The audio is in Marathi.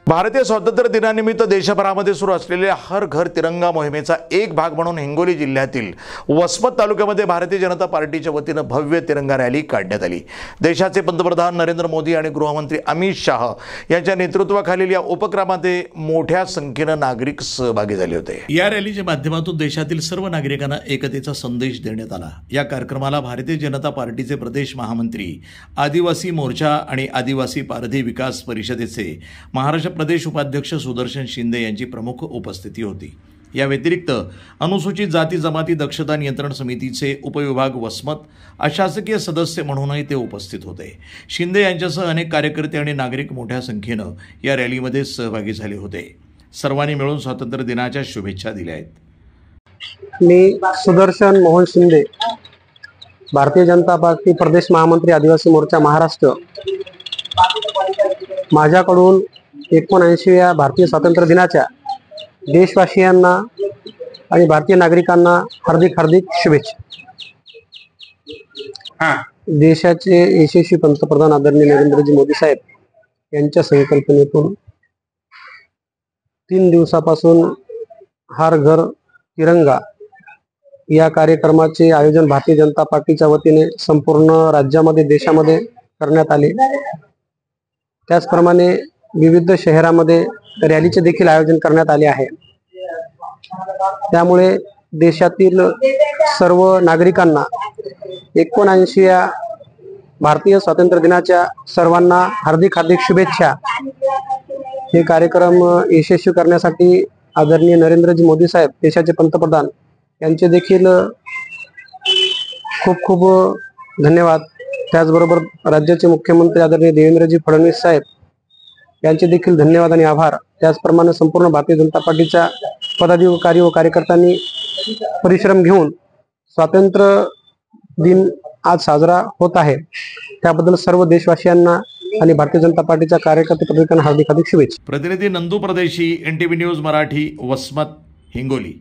भारतीय स्वातंत्र्य दिनानिमित्त देशभरामध्ये सुरू असलेल्या हर घर तिरंगा मोहिमेचा एक भाग म्हणून हिंगोली जिल्ह्यातील वसमत तालुक्यामध्ये भारतीय जनता पार्टीच्या वतीनं भव्य तिरंगा रॅली काढण्यात आली। देशाचे पंतप्रधान नरेंद्र मोदी आणि गृहमंत्री अमित शाह यांच्या नेतृत्वाखालील या उपक्रमामध्ये मोठ्या संख्येनं नागरिक सहभागी झाले होते। या रॅलीच्या माध्यमातून देशातील सर्व नागरिकांना एकतेचा संदेश देण्यात आला। या कार्यक्रमाला भारतीय जनता पार्टीचे प्रदेश महामंत्री, आदिवासी मोर्चा आणि आदिवासी पारधी विकास परिषदेचे महाराष्ट्र प्रदेश उपाध्यक्ष सुदर्शन शिंदे यांची प्रमुख उपस्थिती होती। या व्यतिरिक्त अनुसूचित जाती जमाती दक्षता नियंत्रण समितीचे उपविभाग वसमत अशासकीय सदस्य म्हणूनही ते उपस्थित होते। शिंदे यांच्यासह अनेक कार्यकर्ते आणि नागरिक मोठ्या संख्येनं या रॅलीमध्ये सहभागी झाले होते। सर्वांनी मिळून स्वातंत्र्य दिनाच्या शुभेच्छा दिल्या आहेत। मी सुदर्शन मोहन शिंदे, भारतीय जनता पार्टी प्रदेश महामंत्री, आदिवासी मोर्चा महाराष्ट्र, माझ्याकडून 79व्या भारतीय स्वातंत्र्य दिनाच्या देशवासियांना आणि भारतीय नागरिकांना हार्दिक शुभेच्छा। देशाचे यशस्वी पंतप्रधान आदरणीय नरेंद्रजी मोदी साहेब यांच्या संकल्पनेतून 3 दिवसापासून हर घर तिरंगा या कार्यक्रमाचे आयोजन भारतीय जनता पार्टीच्या वतीने संपूर्ण राज्यामध्ये, देशामध्ये करण्यात आले। त्याचप्रमाणे विविध शहरांमध्ये रॅलीचे देखील आयोजन करण्यात आले आहे। त्यामुळे देशातील सर्व नागरिकांना 79व्या भारतीय स्वातंत्र्य दिनाच्या सर्वांना हार्दिक शुभेच्छा। हे कार्यक्रम यशस्वी करण्यासाठी आदरणीय नरेंद्रजी मोदी साहेब, देशाचे पंतप्रधान, यांचे देखील खूप खूप धन्यवाद। त्याचबरोबर राज्याचे मुख्यमंत्री आदरणीय देवेंद्रजी फडणवीस साहेब यांचे देखील धन्यवाद आणि आभार। त्याचप्रमाणे संपूर्ण भारतीय जनता पार्टीच्या पदाधिकारी व कार्यकर्त्यांनी परिश्रम घेऊन स्वातंत्र्य दिन आज साजरा होत आहे, त्याबद्दल सर्व देशवासियांना आणि भारतीय जनता पार्टीच्या कार्यकर्ते पदाधिकाऱ्यांना हार्दिक शुभेच्छा। प्रतिनिधी नंदू प्रदेशी, NTV न्यूज मराठी, वसमत, हिंगोली।